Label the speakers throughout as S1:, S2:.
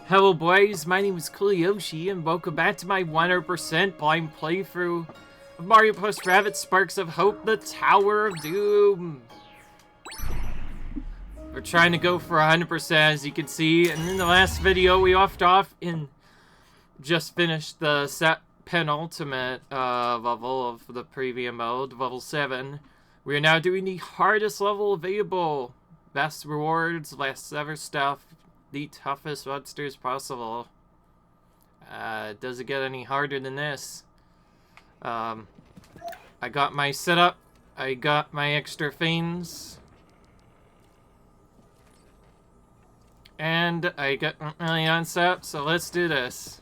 S1: Hello boys, my name is Kuliyoshi, and welcome back to my 100% blind playthrough of Mario plus Rabbids Sparks of Hope, the Tower of Doom. We're trying to go for 100% as you can see, and in the last video we left off in just finished the penultimate level of the preview mode, level 7. We are now doing the hardest level available. Best rewards, last ever stuff. The toughest monsters possible. Does it get any harder than this? I got my setup. I got my extra things. And I got my on-set, so let's do this.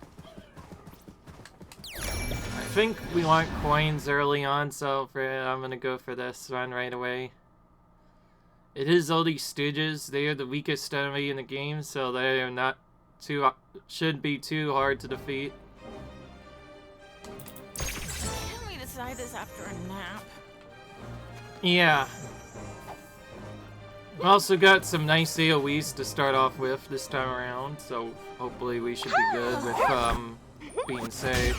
S1: I think we want coins early on, so I'm gonna go for this one right away. It is all these Stooges. They are the weakest enemy in the game, so they are not too should be too hard to defeat.
S2: Can we decide this after a nap?
S1: Yeah. We also got some nice AoEs to start off with this time around, so hopefully we should be good with being safe.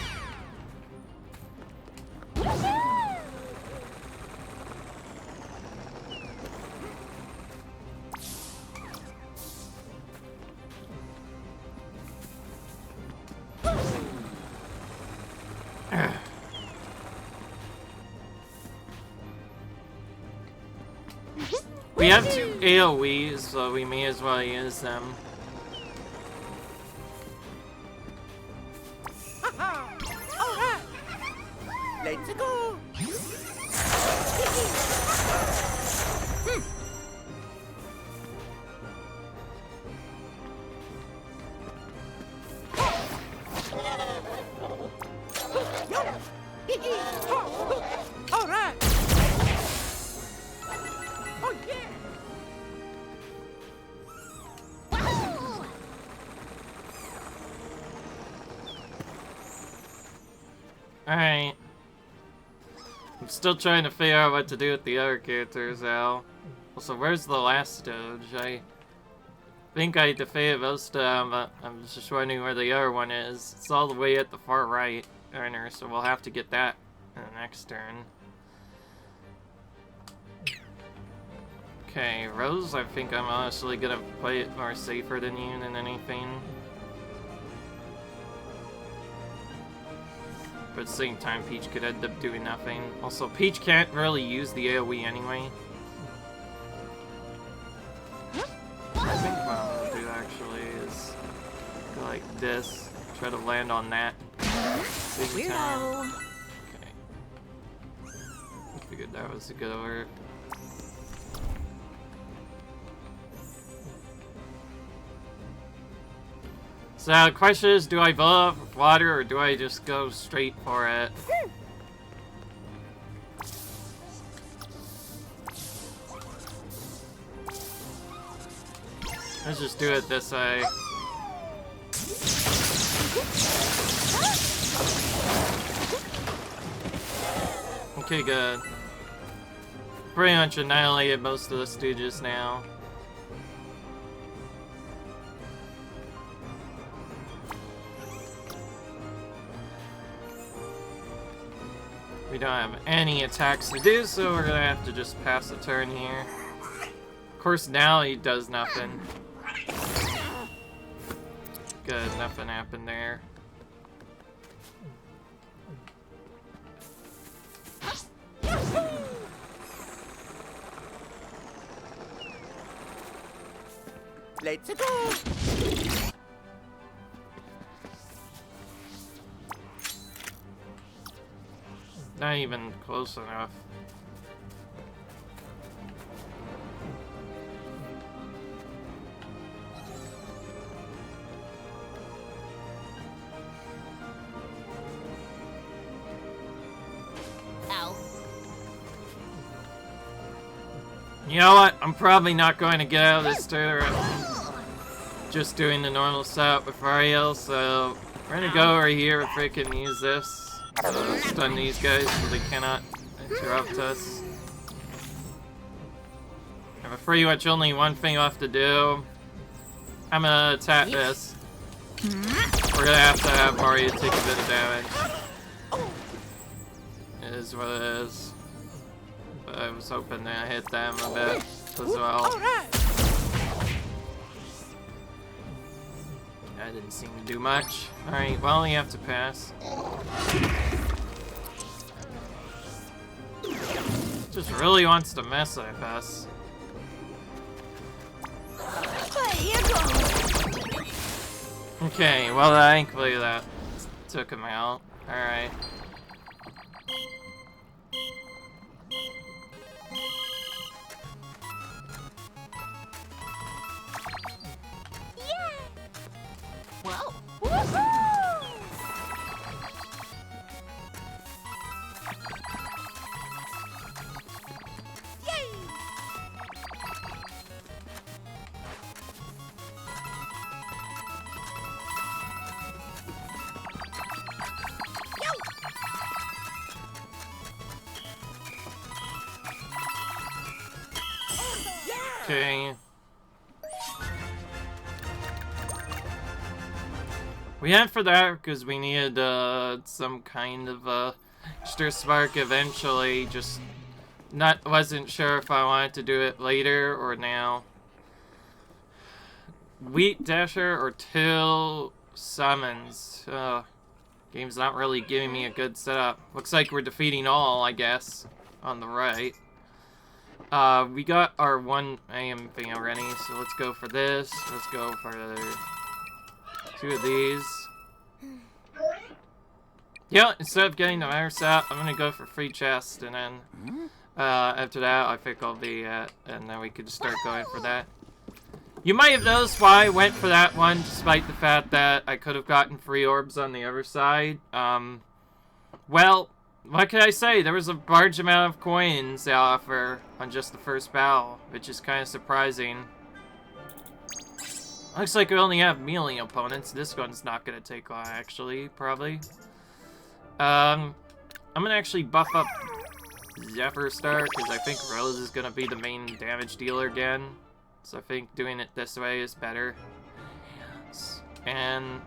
S1: We have 2 AoEs, so we may as well use them.
S3: Alright! Let's go! Alright! Oh yeah!
S1: Alright. I'm still trying to figure out what to do with the other characters, Al. Also, where's the last Doge? I think I defeated most of them, but I'm just wondering where the other one is. It's all the way at the far right corner, so we'll have to get that in the next turn. Okay, Rose, I think I'm honestly gonna play it more safer than you than anything. But at the same time, Peach could end up doing nothing. Also, Peach can't really use the AoE anyway. I think what I'm gonna do actually is go like this, try to land on that.
S2: Weirdo.
S1: Okay. I figured that was a good work. So the question is, do I blow up with water or do I just go straight for it? Let's just do it this way. Okay, good. Pretty much annihilated most of the Stooges now. We don't have any attacks to do, so we're gonna have to just pass the turn here. Of course, now he does nothing. Good, nothing happened there.
S3: Let's go!
S1: Not even close enough.
S2: Ow.
S1: You know what? I'm probably not going to get out of this turret. Just doing the normal setup with Ariel, so we're gonna go over here and freaking use this. Stun these guys so they cannot interrupt us. I have pretty much only one thing left to do. I'm gonna attack this. We're gonna have to have Mario take a bit of damage. It is what it is. But I was hoping to hit them a bit as well. That didn't seem to do much. Alright, well, you have to pass. Just really wants to mess with us. Okay, well, thankfully that took him out. Alright.
S2: Well,
S1: Okay. We went for that because we needed some kind of extra spark eventually. Just wasn't sure if I wanted to do it later or now. Wheat Dasher or Till Summons. Game's not really giving me a good setup. Looks like we're defeating all, I guess, on the right. We got our 1 AM thing already, so let's go for this. Let's go for 2 of these. Yeah, instead of getting the higher set, I'm gonna go for free chest, and then after that, I think I'll be at, and then we could start going for that. You might have noticed why I went for that one, despite the fact that I could have gotten free orbs on the other side. Well, what can I say? There was a large amount of coins they offer on just the first battle, which is kind of surprising. Looks like we only have melee opponents. This one's not going to take long, actually, probably. I'm going to actually buff up Zephyr Star, because I think Rose is going to be the main damage dealer again. So I think doing it this way is better. And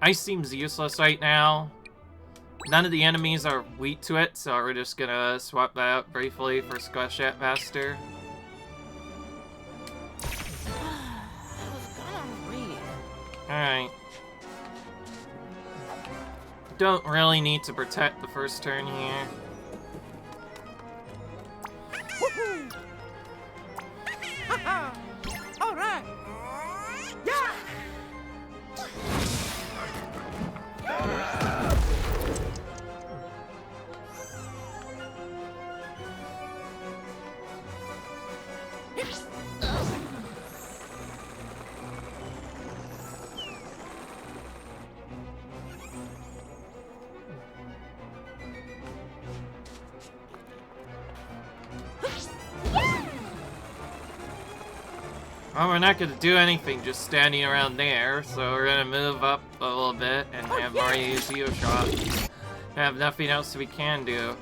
S1: Ice seems useless right now. None of the enemies are weak to it, so we're just gonna swap that out briefly for Squash At Master. Alright. Don't really need to protect the first turn here.
S3: All right. Yeah.
S1: Well, we're not gonna do anything just standing around there, so we're gonna move up a little bit and have Mario use Heal Shot. Have nothing else we can do.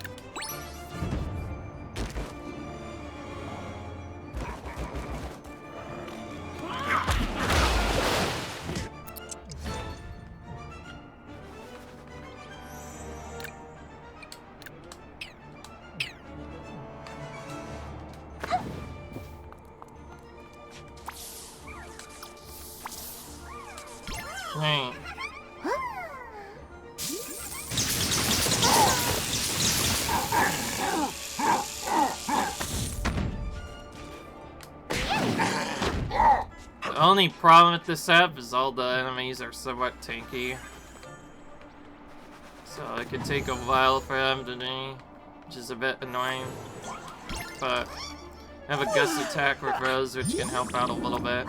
S1: Right. The only problem with this app is all the enemies are somewhat tanky. So it could take a while for them to do, which is a bit annoying. But I have a gust attack with Rose, which can help out a little bit.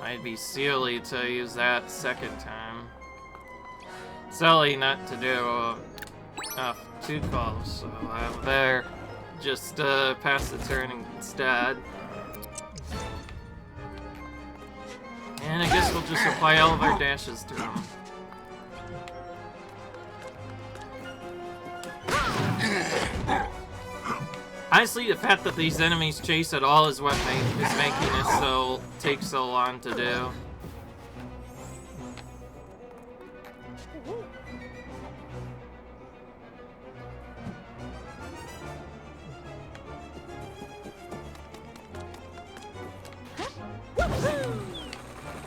S1: I'd be silly to use that second time. silly not to do two calls, so I better just pass the turn instead. And I guess we'll just apply all of our dashes to him. Honestly, the fact that these enemies chase at all is what is making it take so long to do.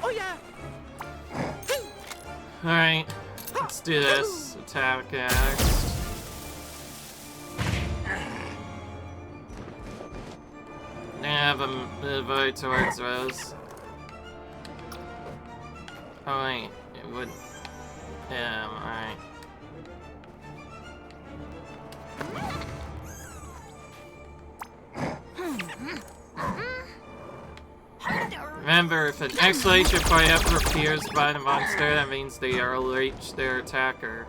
S3: Oh yeah.
S1: Alright, let's do this. Attack next. Have him move right towards Rose. Oh wait, it would. Yeah, alright. Remember, if an exclamation point ever appears by the monster, that means they are reached their attacker.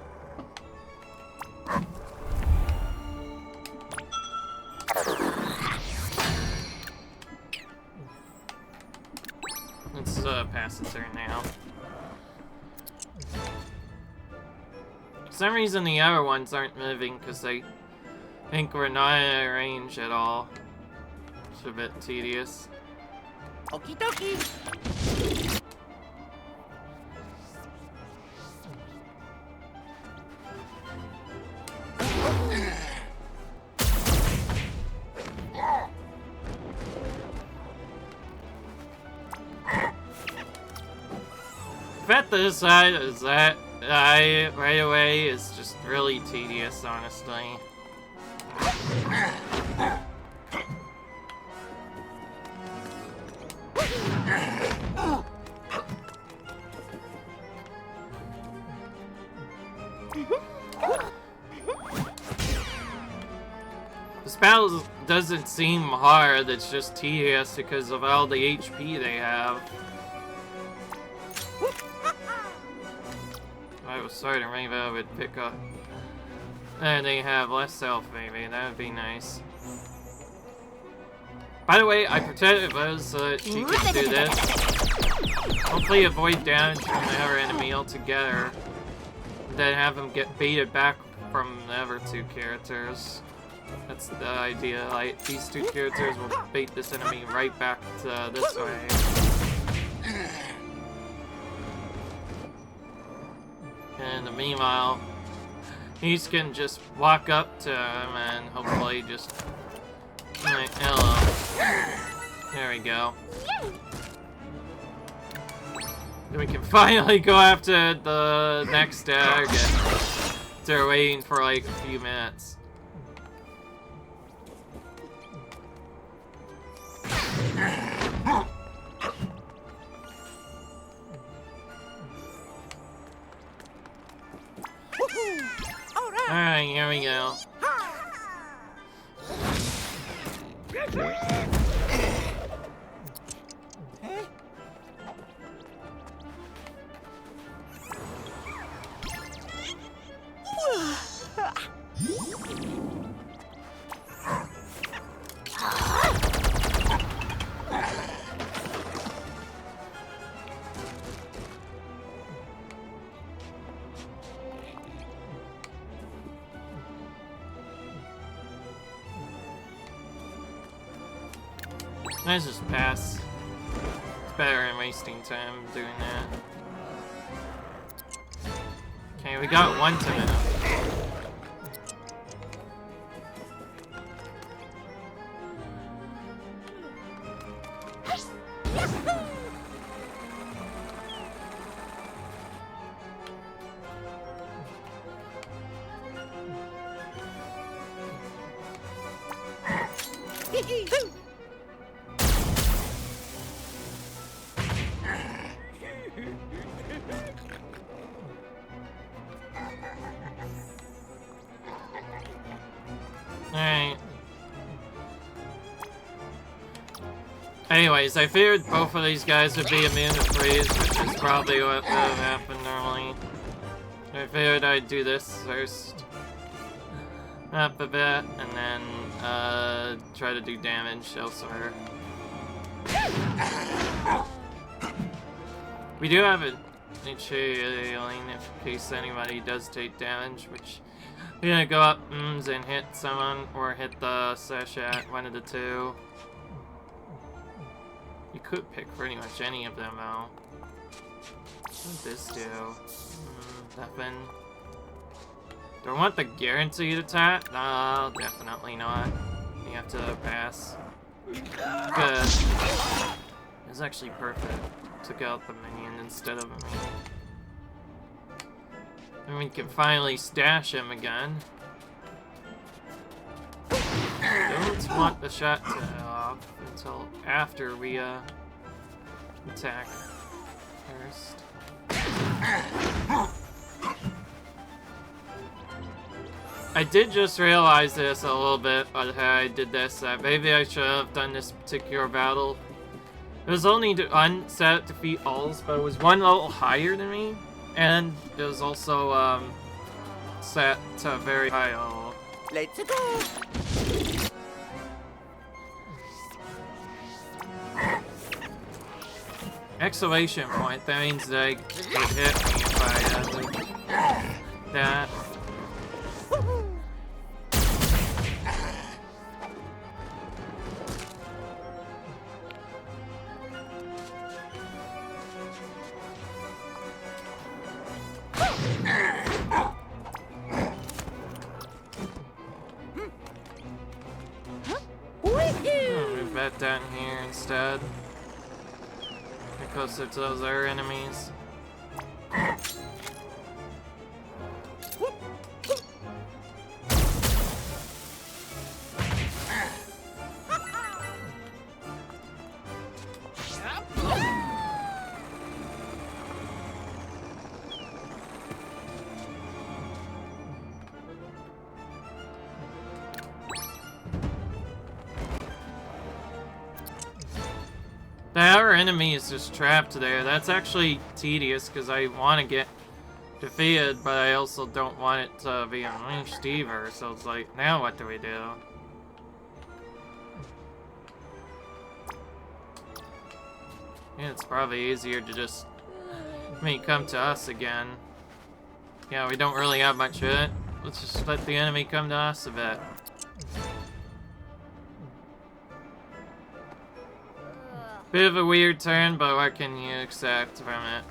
S1: Let's pass the turn now. For some reason the other ones aren't moving because they think we're not in range at all. It's a bit tedious.
S3: Okie dokie.
S1: Bet this side is that right away is just really tedious, honestly. This battle doesn't seem hard, it's just tedious because of all the HP they have. I was starting maybe I would pick up. And they have less health, maybe. That would be nice. By the way, I pretended it was so that she could do this. Hopefully avoid damage from the other enemy altogether. Then have them get baited back from the other two characters. That's the idea. Like, these two characters will bait this enemy right back to this way. And meanwhile, he can just walk up to him and hopefully just... Like, hello. There we go. Then we can finally go after the next target. They're waiting for like a few minutes. Alright, here we go. Let's just pass. It's better than wasting time doing that. Okay, we got one to minute. Alright. Anyways, I figured both of these guys would be immune to freeze, which is probably what would have happened normally. I figured I'd do this first. Up a bit, and then try to do damage elsewhere. We do have an healing in case anybody does take damage, which we're gonna go up and hit someone or hit the sachet, one of the two. You could pick pretty much any of them though. What does this do? Nothing. Do I want the guaranteed attack? No, definitely not. You have to pass. Good. It's actually perfect. Took out the minion instead of me. And we can finally stash him again. Don't want the shot to off until after we attack first. I did just realize this a little bit by how I did this. Maybe I should have done this particular battle. It was only one set defeat alls, but it was one level higher than me, and it was also set to a very high level.
S3: Let's go.
S1: Exclamation point. That means they would hit me if I like that. Move that down here instead. Get closer to those other enemies. The other enemy is just trapped there. That's actually tedious because I want to get defeated, but I also don't want it to be unleashed either. So it's like, now what do we do? Yeah, it's probably easier to just come to us again. Yeah, we don't really have much of it. Let's just let the enemy come to us a bit. Bit of a weird turn, but what can you expect from it?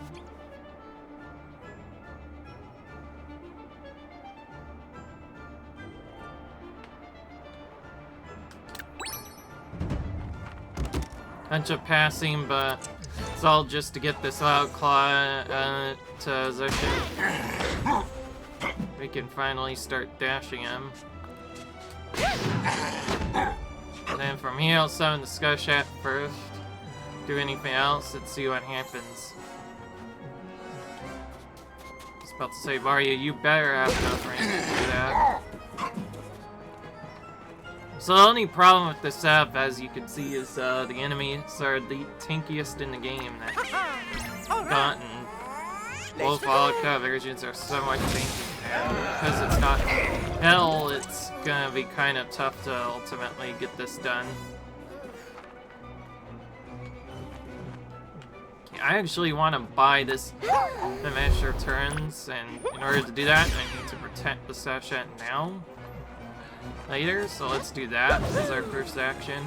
S1: Bunch of passing, but it's all just to get this wild claw to position. We can finally start dashing him. And then from here, I'll summon the Skull Shaft first. Do anything else and see what happens. I was about to say, Mario, you better have enough range to do that. So the only problem with this setup, as you can see, is the enemies are the tankiest in the game. That Gaunt and Wolf Volca versions are so much tankier. Because it's not hell, it's gonna be kind of tough to ultimately get this done. I actually want to buy this the measure turns, and in order to do that, I need to protect the sachet now. Later, so let's do that as our first action.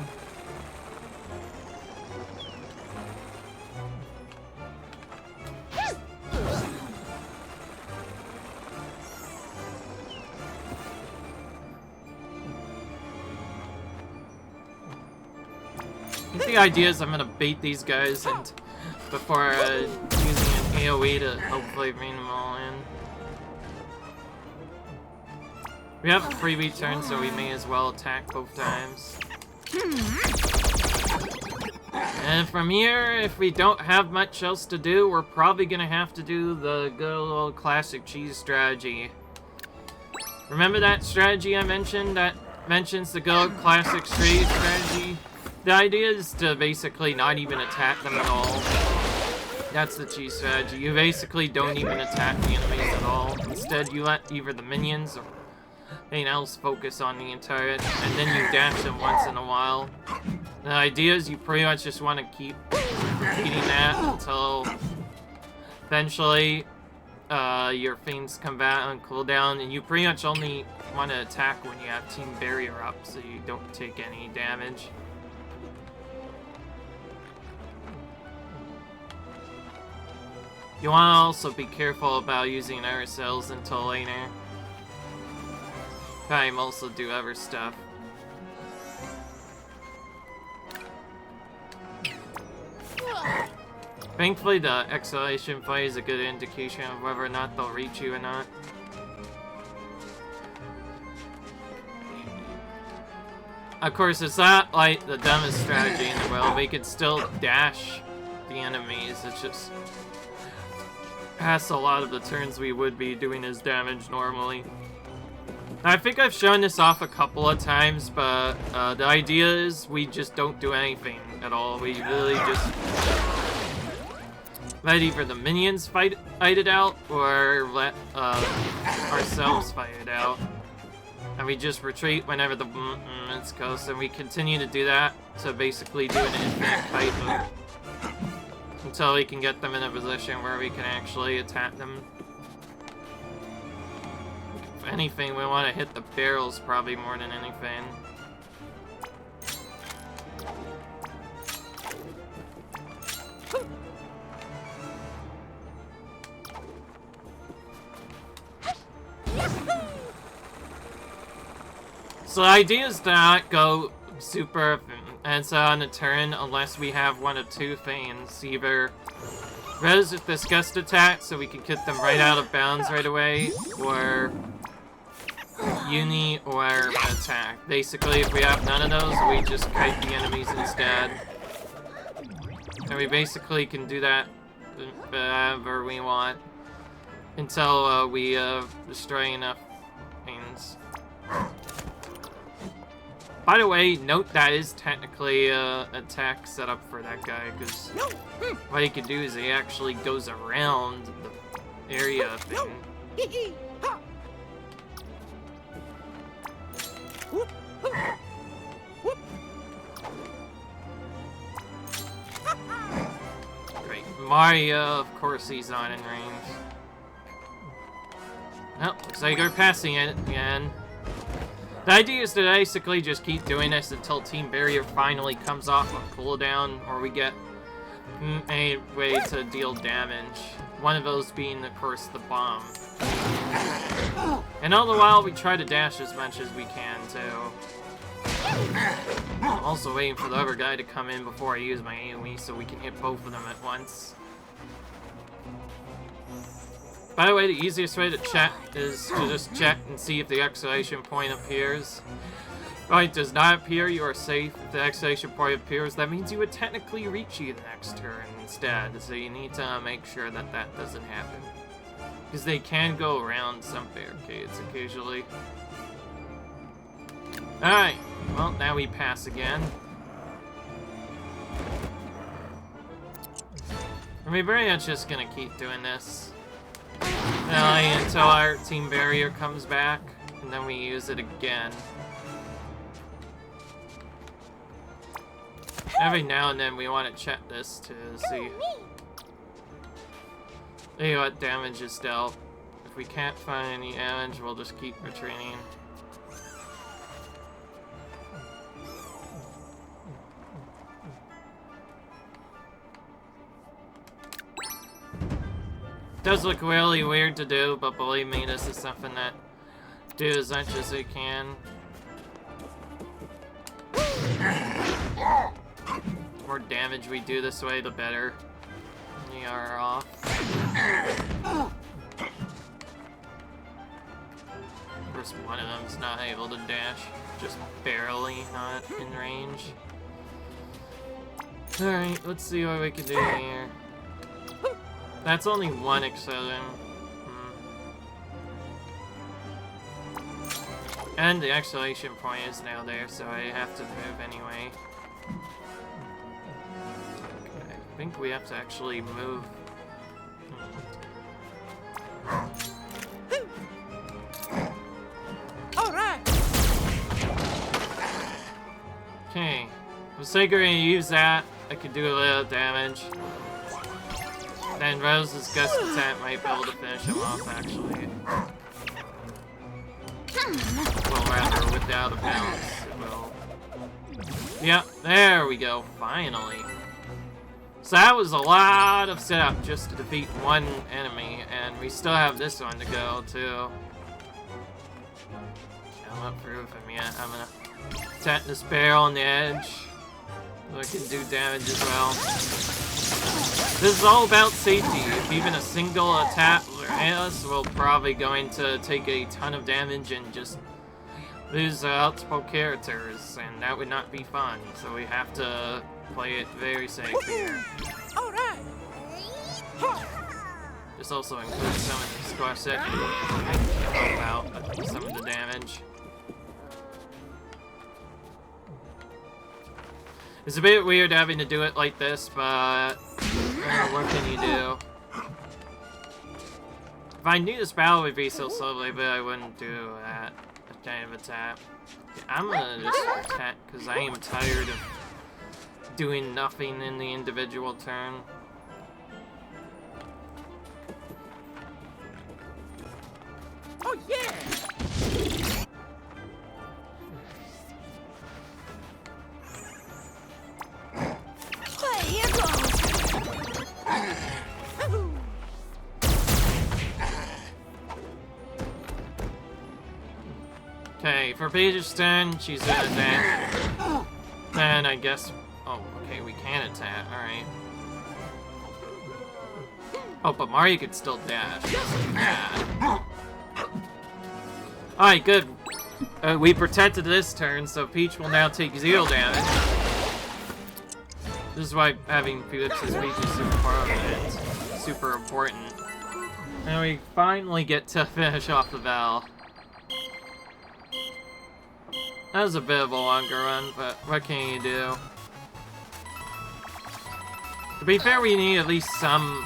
S1: I think the idea is I'm gonna bait these guys and before using an AoE to hopefully bring them all in. We have a freebie turn, so we may as well attack both times. And from here, if we don't have much else to do, we're probably gonna have to do the good old classic cheese strategy. Remember that strategy I mentioned that mentions the good old classic cheese strategy? The idea is to basically not even attack them at all. That's the cheese strategy. You basically don't even attack the enemies at all. instead you let either the minions or anything else focus on the entire, and then you dash them once in a while. The idea is you pretty much just want to keep repeating that until eventually your things come back on cooldown, and you pretty much only want to attack when you have Team Barrier up so you don't take any damage. You want to also be careful about using other cells until later. Probably also do other stuff. Thankfully, the exhalation fight is a good indication of whether or not they'll reach you or not. Of course, it's not like the dumbest strategy in the world. We could still dash the enemies. It's just past a lot of the turns we would be doing his damage normally. I think I've shown this off a couple of times, but the idea is we just don't do anything at all. We really just let either the minions fight it out, or let ourselves fight it out. And we just retreat whenever the minutes goes, and we continue to do that to basically do an infinite fight loop until we can get them in a position where we can actually attack them. If anything, we want to hit the barrels probably more than anything. So the idea is to not go super and on a turn unless we have one of two things. Either res with this gust attack so we can get them right out of bounds right away, or uni or attack. Basically, if we have none of those, we just kite the enemies instead. And we basically can do that whenever we want until we destroy enough things. By the way, note that is technically an attack set up for that guy, because what he can do is he actually goes around the area thing. Great. Mario, of course he's not in range. Well, looks like you're passing it again. The idea is to basically just keep doing this until Team Barrier finally comes off of cooldown, or we get a way to deal damage. One of those being, of course, the bomb. And all the while, we try to dash as much as we can, too. I'm also waiting for the other guy to come in before I use my AoE so we can hit both of them at once. By the way, the easiest way to check is to just check and see if the exclamation point appears. If it does not appear, you are safe. If the exclamation point appears, that means you would technically reach you the next turn instead. So you need to make sure that that doesn't happen. Because they can go around some barricades occasionally. Alright, well, now we pass again. We're pretty much just gonna keep doing this until our Team Barrier comes back, and then we use it again. Every now and then we want to check this to see what damage is dealt. If we can't find any damage, we'll just keep retreating. Does look really weird to do, but believe me, this is something that do as much as they can. The more damage we do this way, the better. We are off. Of course, one of them's not able to dash, just barely not in range. Alright, let's see what we can do here. That's only one explosion. And the exclamation point is now there, so I have to move anyway. Okay, I think we have to actually move. was thinking to use that. I could do a little damage. Then Rose's gust attack might be able to finish him off, actually. Well, rather, without a bounce, it will. Yep, there we go, finally. So that was a lot of setup just to defeat one enemy, and we still have this one to go, too. I'm not through with him yet. I'm gonna attack this barrel on the edge. So I can do damage as well. This is all about safety. If even a single attack will hit us, we're probably going to take a ton of damage and just lose multiple characters, and that would not be fun. So we have to play it very safe here.
S3: All right.
S1: This also includes some of the squash section to help out some of the damage. It's a bit weird having to do it like this, but what can you do? If I knew this battle would be so slowly, but I wouldn't do that kind of attack. I'm gonna just attack because I am tired of doing nothing in the individual turn.
S3: Oh yeah.
S2: Here goes.
S1: Okay, for Paige's turn, she's gonna attack. Then I guess. Oh, okay, we can attack. Alright. Oh, but Mario could still dash. Yeah. Alright, good. We protected this turn, so Peach will now take 0 damage. This is why having Felix's speech is super important. And we finally get to finish off the battle. That was a bit of a longer one, but what can you do? To be fair, we need at least some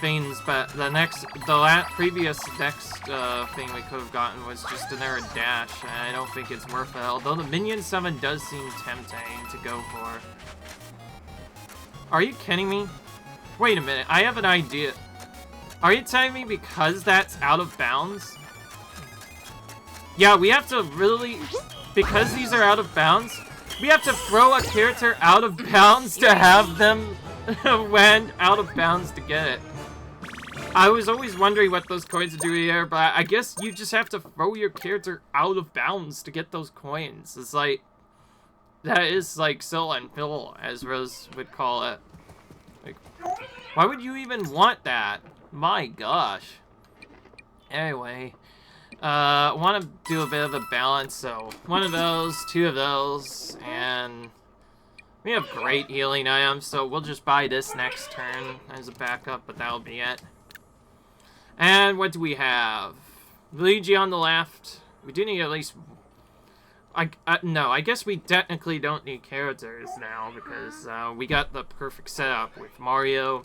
S1: things, but the previous thing we could have gotten was just another dash, and I don't think it's worth it. Although the minion summon does seem tempting to go for. Are you kidding me? Wait a minute, I have an idea. Are you telling me because that's out of bounds? Yeah, we have to really... Because these are out of bounds, we have to throw a character out of bounds to have them when out of bounds to get it. I was always wondering what those coins do here, but I guess you just have to throw your character out of bounds to get those coins. It's like... That is like Sill and Phil, as Rose would call it. Like, why would you even want that? My gosh. Anyway, I want to do a bit of a balance, so one of those, 2 of those, and we have great healing items, so we'll just buy this next turn as a backup, but that'll be it. And what do we have? Luigi on the left. We do need at least... no, I guess we technically don't need characters now because we got the perfect setup with Mario.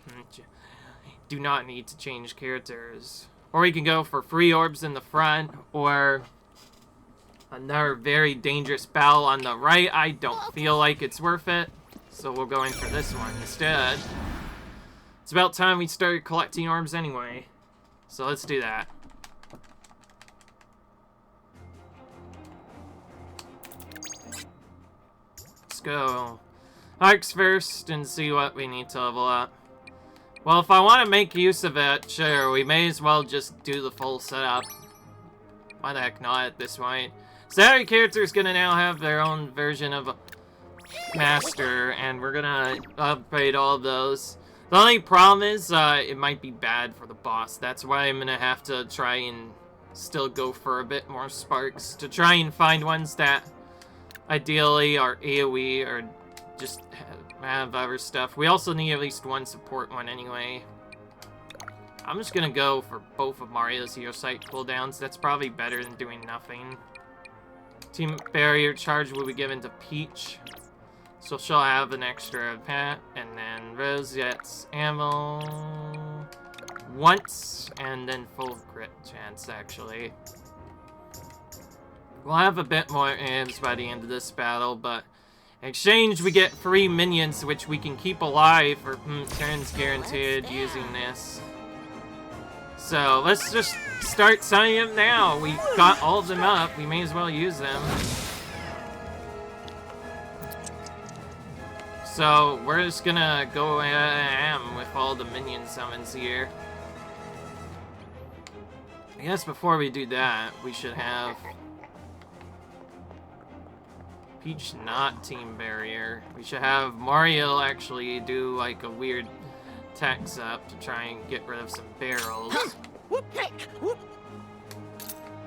S1: Do not need to change characters. Or we can go for free orbs in the front, or another very dangerous battle on the right. I don't feel like it's worth it, so we'll go in for this one instead. It's about time we started collecting orbs anyway, so let's do that. Let's go Arcs first and see what we need to level up. Well, if I want to make use of it, sure, we may as well just do the full setup. Why the heck not at this point? So every character is going to now have their own version of a master, and we're going to upgrade all of those. The only problem is it might be bad for the boss. That's why I'm going to have to try and still go for a bit more sparks to try and find ones that ideally are AoE or just have other stuff. We also need at least one support one anyway. I'm just gonna go for both of Mario's Hero Sight cooldowns. That's probably better than doing nothing. Team Barrier Charge will be given to Peach, so she'll have an extra pet, and then Rose gets ammo once, and then full crit chance, actually. We'll have a bit more amps by the end of this battle, but In exchange, we get free minions, which we can keep alive for turns guaranteed using this. So let's just start signing them now. We got all of them up. We may as well use them. So we're just gonna go ham with all the minion summons here. I guess before we do that, we should have Peach not Team Barrier. We should have Mario actually do like a weird tax up to try and get rid of some barrels.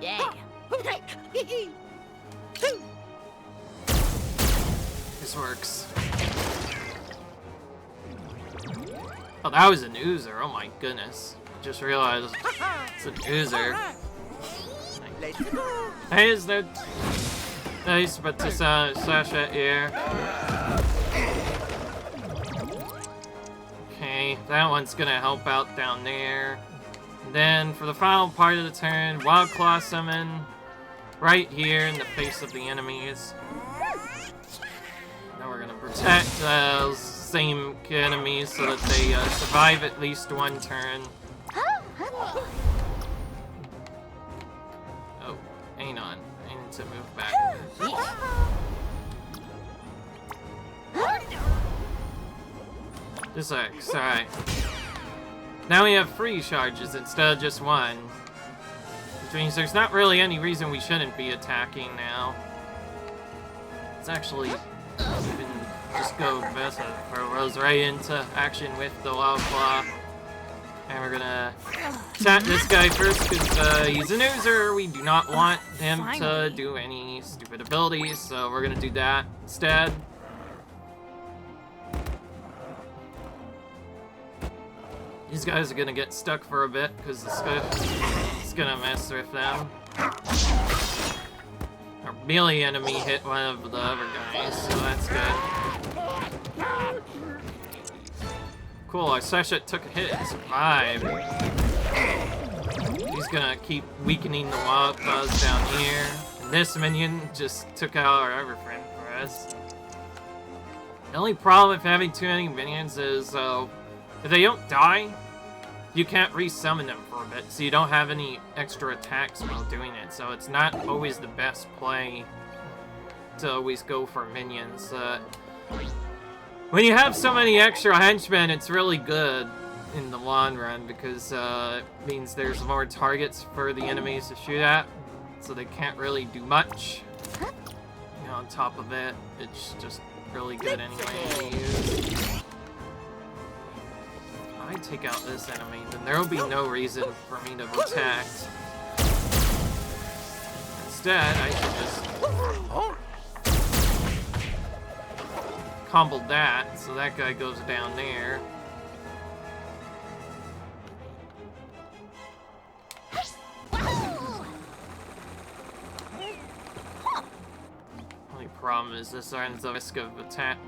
S2: Yeah.
S1: This works. Oh, that was an oozer. Oh my goodness. Just realized it's an oozer. Hey, is that nice, but to slash at here. Okay, that one's gonna help out down there. And then for the final part of the turn, Wild Claw summon right here in the face of the enemies. Now we're gonna protect those same enemies so that they survive at least one turn. Oh, hang on. I need to move back. This works, alright. Now we have 3 charges instead of just 1. Which means there's not really any reason we shouldn't be attacking now. Let's actually even just go best throw Rose right into action with the Wild Claw. And we're gonna attack this guy first because he's an oozer. We do not want him to do any stupid abilities, so we're gonna do that instead. These guys are gonna get stuck for a bit because this guy is gonna mess with them. Our melee enemy hit one of the other guys, so that's good. Cool, our Sasha took a hit and survived. He's gonna keep weakening the Wild Claws down here. And this minion just took out our other friend for us. The only problem with having too many minions is if they don't die, you can't resummon them for a bit, so you don't have any extra attacks while doing it. So it's not always the best play to always go for minions. When you have so many extra henchmen, it's really good in the long run because it means there's more targets for the enemies to shoot at, so they can't really do much. You know, on top of it, it's just really good anyway to use. If I take out this enemy, then there will be no reason for me to attack. Instead, I should just combo that, so that guy goes down there. Only problem is this runs the risk of attack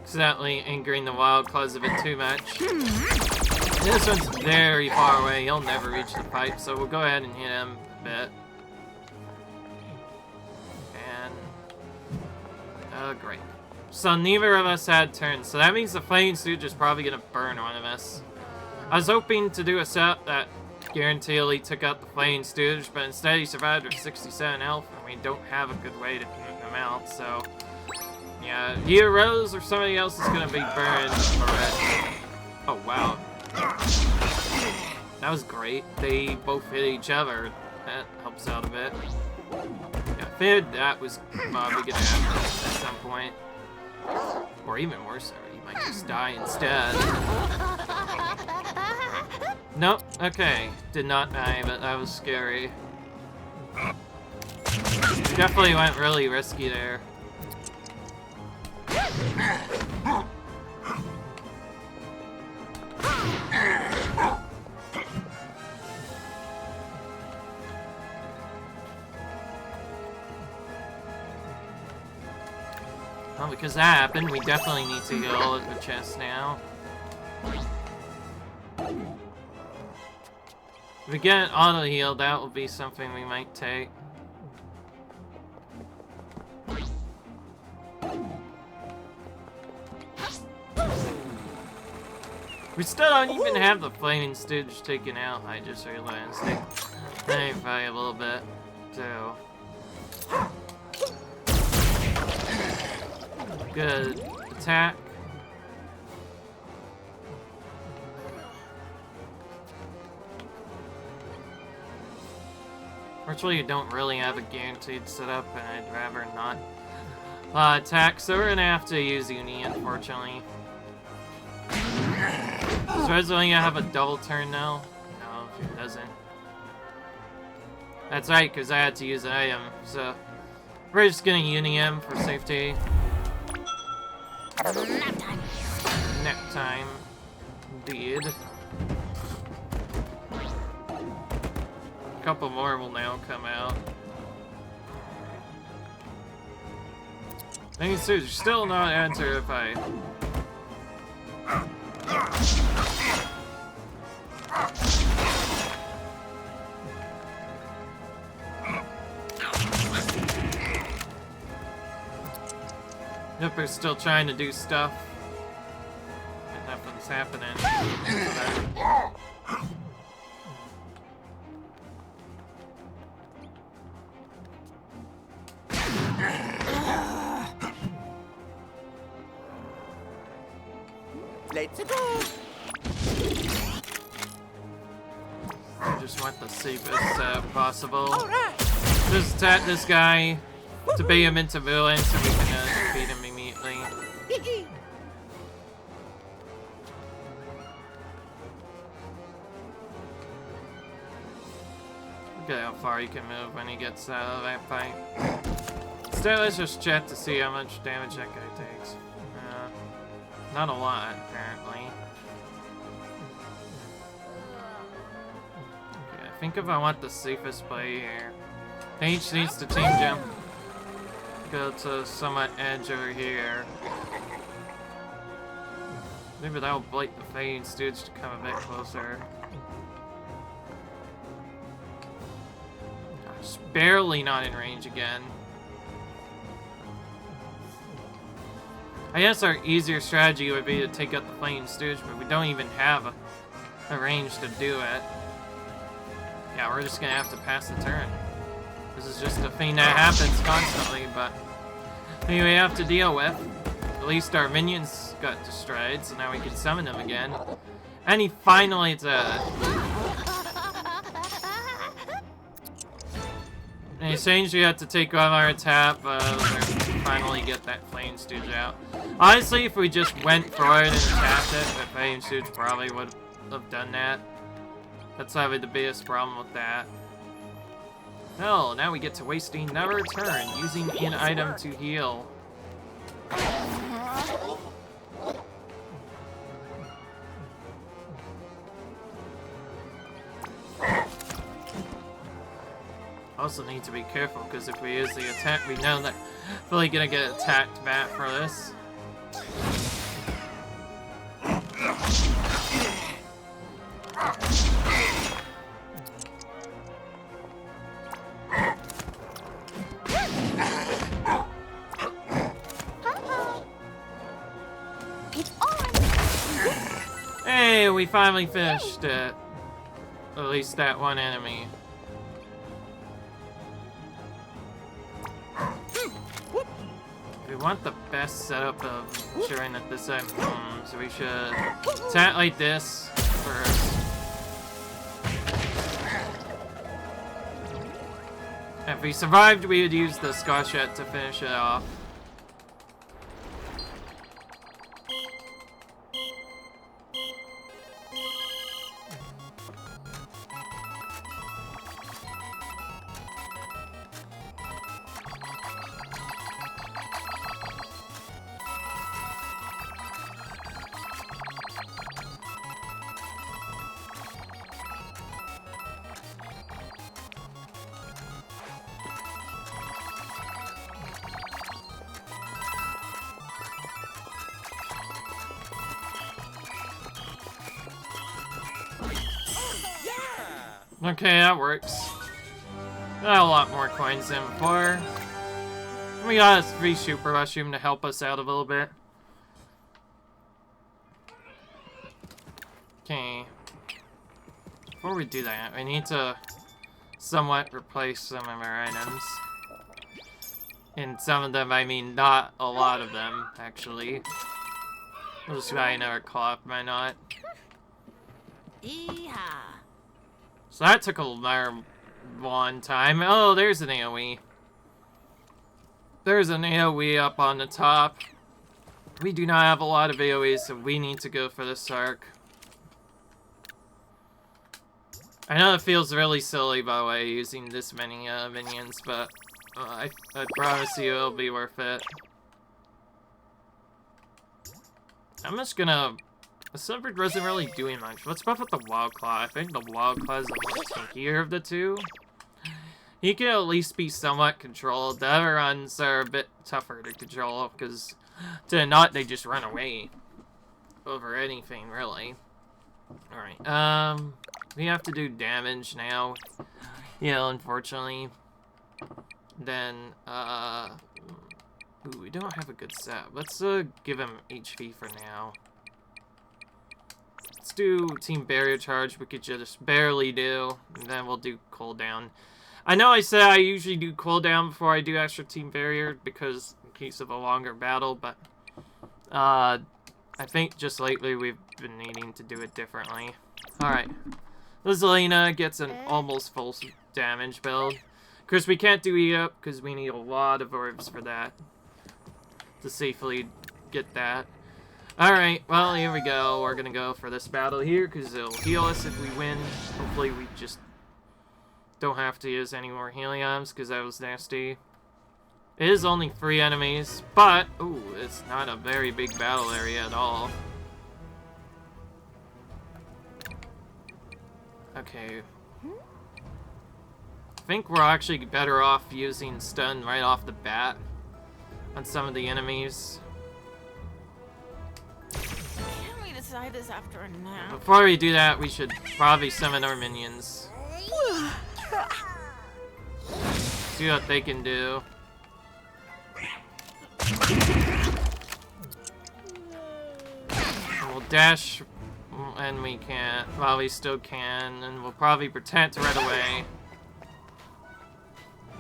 S1: accidentally angering the Wild Claws a bit too much. This one's very far away, he'll never reach the pipe, so we'll go ahead and hit him a bit. And great. So neither of us had turns, so that means the Flame Stooge is probably gonna burn one of us. I was hoping to do a set that guaranteedly took out the Flame Stooge, but instead he survived with 67 health, and we don't have a good way to put him out, so yeah, either Rose or somebody else is gonna be burned for it. Oh wow. That was great. They both hit each other. That helps out a bit. Yeah, I figured that was probably gonna happen at some point. Or even worse, he might just die instead. Nope, okay. Did not die, but that was scary. Definitely went really risky there. Well, because that happened, we definitely need to heal the chest now. If we get auto heal, that will be something we might take. We still don't even have the flaming stooge taken out. I just realized it. Maybe probably a little bit too. Good attack. Fortunately, you don't really have a guaranteed setup, and I'd rather not attack, so we're gonna have to use Uni, unfortunately. Does Resolina have a double turn now? No, she doesn't. That's right, because I had to use an item, so we're just gonna Uni him for safety.
S2: Nap time.
S1: Nap time. Indeed. A couple more will now come out. Thank you, Suge. Still not answer if I... Nipper's still trying to do stuff. And nothing's happening.
S3: Let's go.
S1: I just want the safest possible.
S3: All right.
S1: Just attack this guy to bait him into villain so we can defeat him immediately. Look at how far he can move when he gets out of that fight. Still, let's just check to see how much damage that guy takes. Not a lot, apparently. Okay, I think if I want the safest play here, H needs to team jump. Go to somewhat edge over here. Maybe that'll blight the Fading Stooge to come a bit closer. Just barely not in range again. I guess our easier strategy would be to take out the Flaming Stooge, but we don't even have a range to do it. Yeah, we're just gonna have to pass the turn. This is just a thing that happens constantly, but anyway, we have to deal with. At least our minions got destroyed, so now we can summon them again. And he finally did. In exchange, we had to take on our attack, but finally get that Flame Stooge out. Honestly, if we just went forward and attacked it, the Flame Stooge probably would have done that. That's probably the biggest problem with that. Hell, now we get to wasting another turn using an item to heal. Also need to be careful, because if we use the attack, we know that we're really gonna get attacked back for this. Hey, we finally finished it. At least that one enemy. We want the best setup of ensuring that this time, so we should attack like this first. If we survived, we would use the Scotchette to finish it off. Okay, that works. Got a lot more coins than before. We got a free super mushroom to help us out a little bit. Okay. Before we do that, we need to somewhat replace some of our items. And some of them, I mean, not a lot of them, actually. We'll just buy another clock, why not?
S2: Yeehaw.
S1: So that took a long time. Oh, there's an AoE. There's an AoE up on the top. We do not have a lot of AoEs, so we need to go for this arc. I know it feels really silly, by the way, using this many minions, but I promise you it'll be worth it. I'm just gonna... The Silver wasn't really doing much. Let's buff with the Wild Claw. I think the Wild Claw is the more tankier of the two. He can at least be somewhat controlled. The other ones are a bit tougher to control, because to not, they just run away over anything, really. Alright, we have to do damage now. Yeah, unfortunately. Then, ooh, we don't have a good set. Let's, give him HP for now. Let's do Team Barrier Charge, we could just barely do, and then we'll do cooldown. I know I said I usually do cooldown before I do extra Team Barrier, because in case of a longer battle, but, I think just lately we've been needing to do it differently. Alright. Lizalina gets an almost full damage build. Of course, we can't do E-Up because we need a lot of orbs for that. To safely get that. Alright, well, here we go. We're gonna go for this battle here because it'll heal us if we win. Hopefully we just don't have to use any more heliums because that was nasty. It is only 3 enemies, but, ooh, it's not a very big battle area at all. Okay. I think we're actually better off using stun right off the bat on some of the enemies.
S2: Can we decide this after a nap?
S1: Before we do that, we should probably summon our minions. See what they can do. We'll dash, and we can't. Well, we still can, and we'll probably protect right away.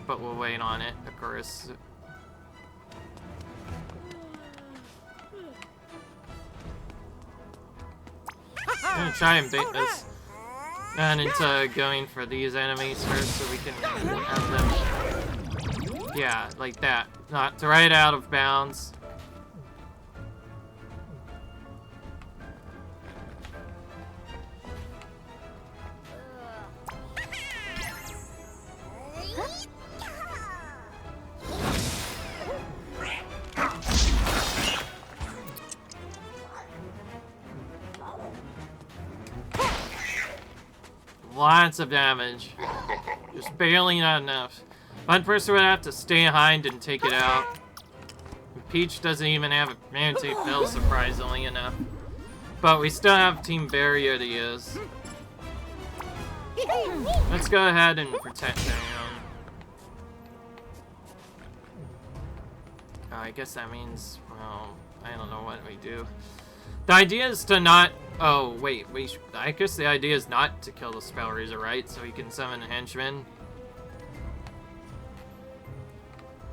S1: But we'll wait on it, of course. I'm gonna try and bait this. And into going for these enemies first so we can have them. Yeah, like that. Not right out of bounds. Lots of damage. Just barely not enough. One person would have to stay behind and take it out. Peach doesn't even have a anti pill, surprisingly enough. But we still have Team Barrier to use. Let's go ahead and protect them. I guess that means, well, I don't know what we do. The idea is to not... Oh, wait. I guess the idea is not to kill the Spell Razor, right? So we can summon a henchman.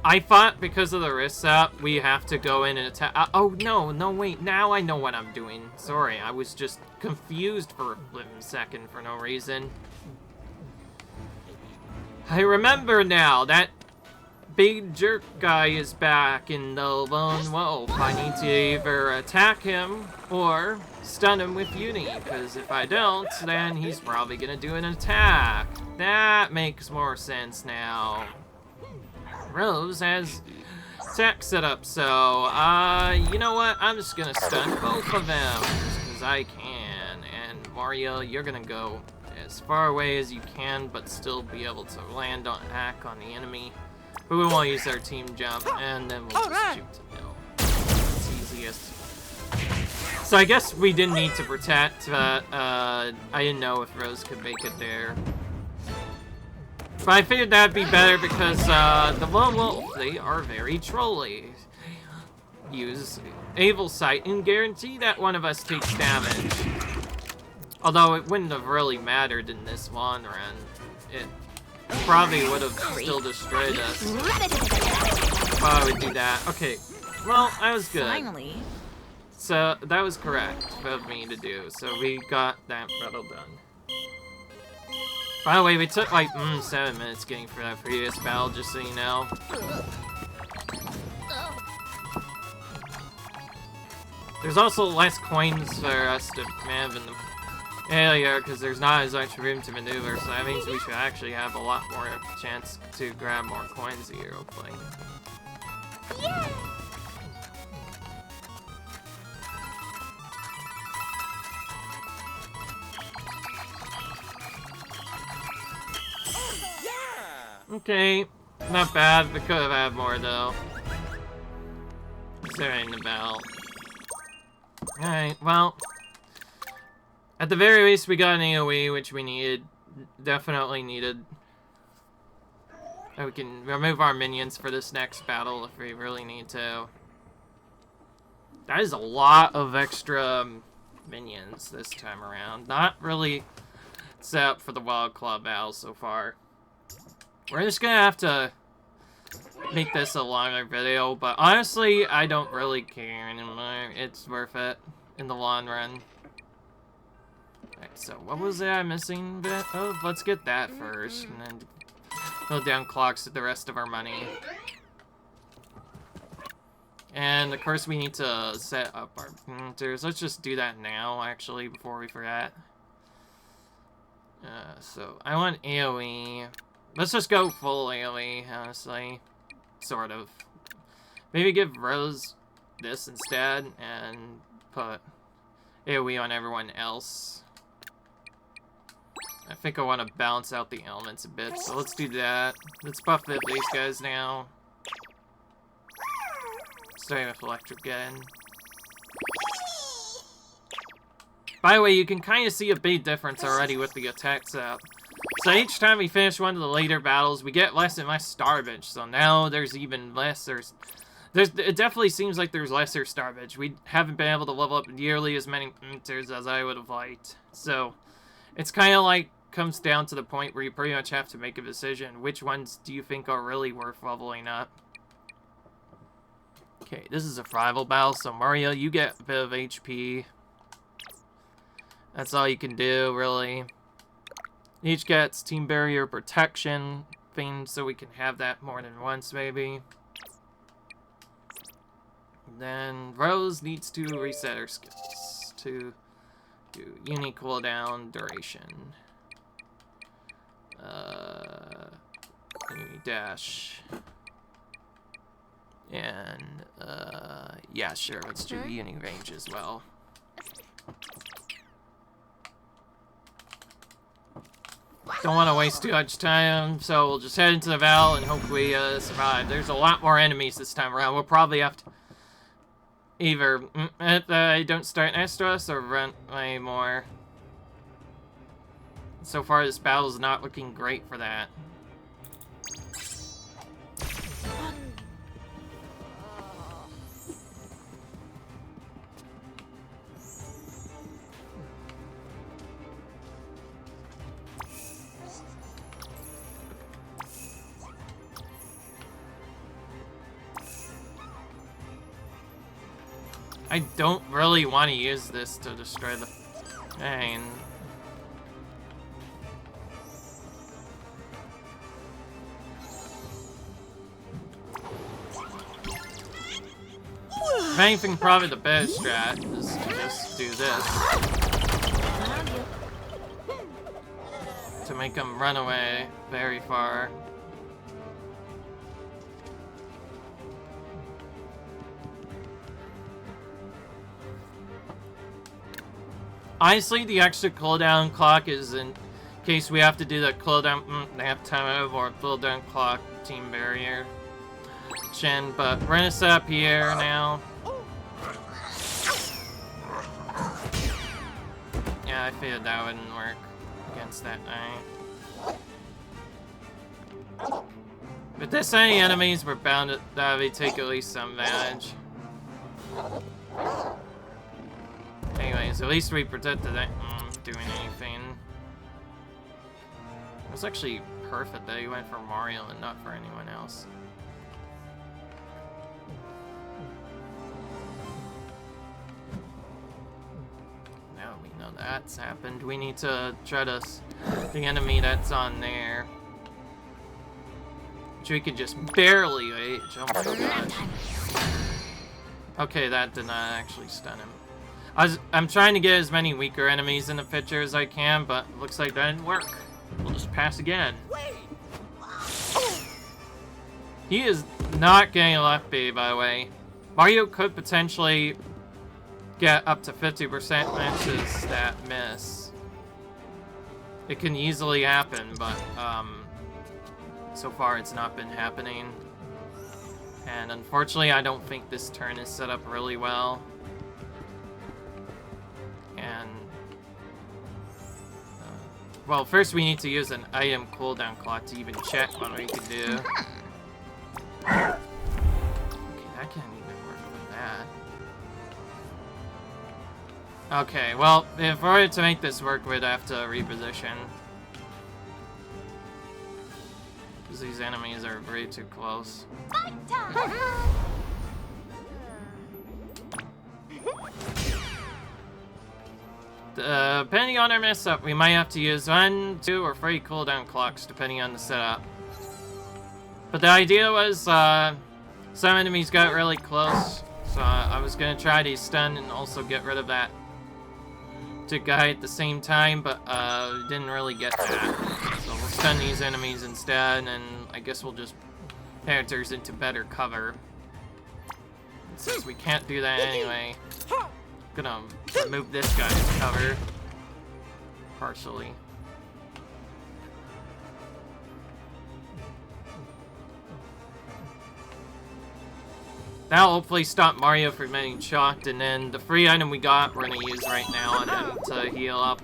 S1: I thought because of the wrist up, we have to go in and attack... oh, no, wait. Now I know what I'm doing. Sorry, I was just confused for a second for no reason. I remember now. That big jerk guy is back in the Lone Wolf. I need to either attack him or stun him with Uni, because if I don't, then he's probably gonna do an attack. That makes more sense now. Rose has attack set up, so, you know what? I'm just gonna stun both of them, because I can. And Mario, you're gonna go as far away as you can, but still be able to land on hack on the enemy. But we won't use our team jump, and then we'll just shoot to nil. It's easiest. So I guess we didn't need to protect, but I didn't know if Rose could make it there. But I figured that'd be better because the Lone Wolf, they are very trolly. Use Able Sight and guarantee that one of us takes damage. Although it wouldn't have really mattered in this long run. It probably would have still destroyed us. Why would do that? Okay. Well, that was good.
S2: Finally.
S1: So, that was correct of me to do. So, we got that battle done. By the way, we took like 7 minutes getting through that previous battle, just so you know. There's also less coins for us to have in the area, because there's not as much room to maneuver, so that means we should actually have a lot more chance to grab more coins here, hopefully.
S2: Yeah.
S1: Okay, not bad. We could have had more though. What's there in the bell? Alright, well. At the very least, we got an AoE, which we needed. Definitely needed. And we can remove our minions for this next battle if we really need to. That is a lot of extra minions this time around. Not really set up for the Wild Claw battle so far. We're just gonna have to make this a longer video, but honestly, I don't really care anymore. It's worth it in the long run. Alright, so what was that missing bit? Oh, let's get that first, and then build down clocks with the rest of our money. And of course, we need to set up our printers. Let's just do that now, actually, before we forget. So I want AoE. Let's just go full AoE, honestly. Sort of. Maybe give Rose this instead, and put AoE on everyone else. I think I want to balance out the elements a bit, so let's do that. Let's buff these guys now. Starting with Electric again. By the way, you can kind of see a big difference already with the attack setup. So each time we finish one of the later battles, we get less and less starbage. So now there's even less. It definitely seems like there's lesser starbage. We haven't been able to level up nearly as many meters as I would have liked. So it's kind of like comes down to the point where you pretty much have to make a decision. Which ones do you think are really worth leveling up? Okay, this is a rival battle. So Mario, you get a bit of HP. That's all you can do, really. Each gets team barrier protection thing, so we can have that more than once, maybe. Then Rose needs to reset her skills to do uni cooldown duration. Uni dash. And, yeah, sure, let's do uni range as well. Don't want to waste too much time, so we'll just head into the Val and hope we survive. There's a lot more enemies this time around. We'll probably have to either don't start next to us or run way more. So far, this battle is not looking great for that. I don't really want to use this to destroy the thing. If anything, probably the best strat is to just do this. To make them run away very far. Honestly, the extra cooldown clock is in case we have to do the cooldown nap time or cooldown clock team barrier. But we're gonna set up here now. Yeah, I figured that wouldn't work against that knight. But this many enemies, we're bound to take at least some advantage. Anyways, at least we protected that doing anything. It was actually perfect that he went for Mario and not for anyone else. Now we know that's happened. We need to try to... the enemy that's on there. Which we could just barely reach. Oh my gosh. Okay, that did not actually stun him. I'm trying to get as many weaker enemies in the picture as I can, but it looks like that didn't work. We'll just pass again. He is not getting a left B, by the way. Mario could potentially get up to 50% matches that miss. It can easily happen, but so far it's not been happening. And unfortunately, I don't think this turn is set up really well. And well, first we need to use an item cooldown clock to even check what we can do. Okay, that can't even work with that. Okay, well, in order to make this work, we'd have to reposition. Because these enemies are way too close.
S2: Fight time!
S1: Depending on our mess up, we might have to use 1, 2, or 3 cooldown clocks, depending on the setup. But the idea was, some enemies got really close, so I was gonna try to stun and also get rid of that guy at the same time, but didn't really get that. So we'll stun these enemies instead, and I guess we'll just characters into better cover. And since we can't do that anyway, I'm gonna remove this guy's cover partially. That'll hopefully stop Mario from getting shocked, and then the free item we got, we're gonna use right now on him to heal up.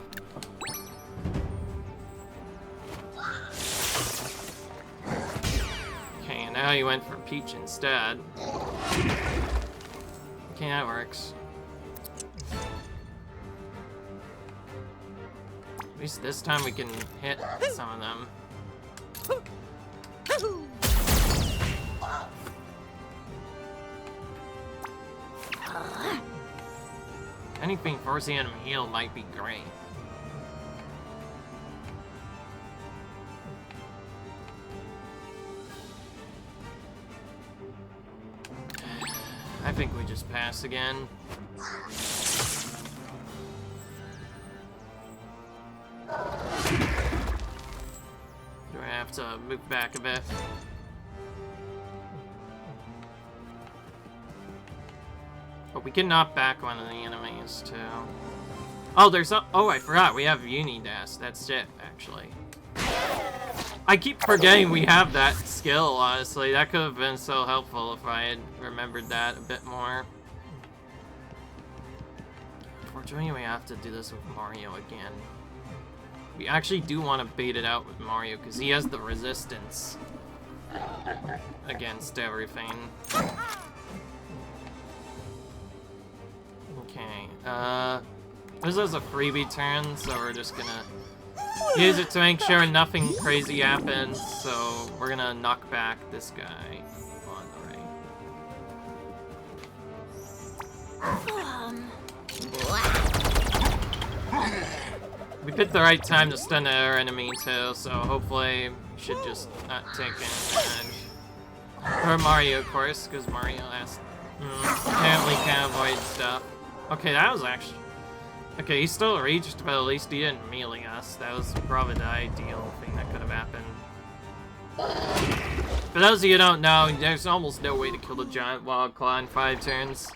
S1: Okay, and now he went for Peach instead. Okay, that works. At least this time we can hit some of them. Anything forcing him to heal might be great. I think we just pass again. Do I have to move back a bit? But we can knock back one of the enemies, too. Oh, there's a... Oh, I forgot. We have Unidash. That's it, actually. I keep forgetting we have that skill, honestly. That could have been so helpful if I had remembered that a bit more. Unfortunately, we have to do this with Mario again. We actually do want to bait it out with Mario, because he has the resistance against everything. Okay, this is a freebie turn, so we're just gonna use it to make sure nothing crazy happens, so we're gonna knock back this guy on the right. We picked the right time to stun our enemy too, so hopefully we should just not take any damage. Or Mario, of course, because Mario has apparently can avoid stuff. Okay, that was actually... Okay, he still reached, but at least he didn't melee us. That was probably the ideal thing that could have happened. For those of you who don't know, there's almost no way to kill the giant wild claw in 5 turns.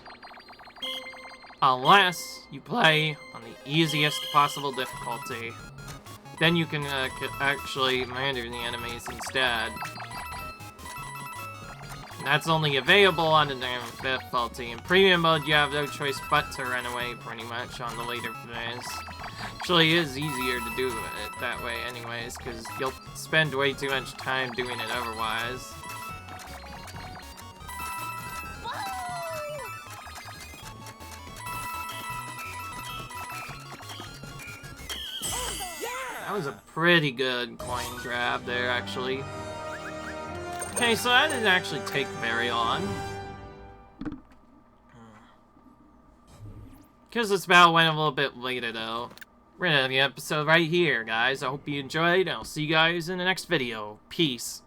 S1: Unless you play on the easiest possible difficulty. Then you can actually murder the enemies instead. And that's only available on the difficulty. In premium mode, you have no choice but to run away, pretty much, on the later phase. Actually, it is easier to do it that way anyways, because you'll spend way too much time doing it otherwise. That was a pretty good coin grab there, actually. Okay, so that didn't actually take very long. Because this battle went a little bit later, though. We're gonna end the episode right here, guys. I hope you enjoyed, and I'll see you guys in the next video. Peace.